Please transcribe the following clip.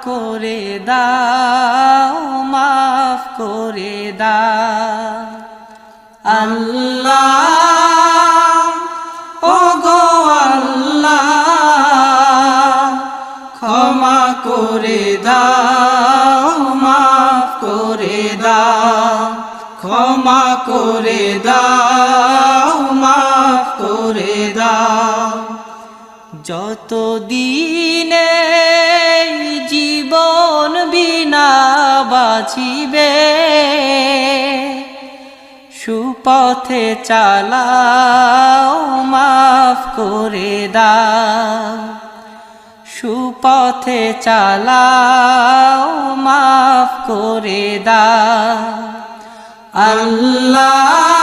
করে দাও, মাফ করে দাও। আল্লাহ ওগো আল্লাহ, ক্ষমা করে দাও, মাফ করে দাও, ক্ষমা করে দাও, মাফ করে দাও। যতদিনে জীবন বিনা বাঁচিবে, সুপথে চালাও, মাফ করে দাও, সুপথে চালাও, মাফ করে দাও। আল্লাহ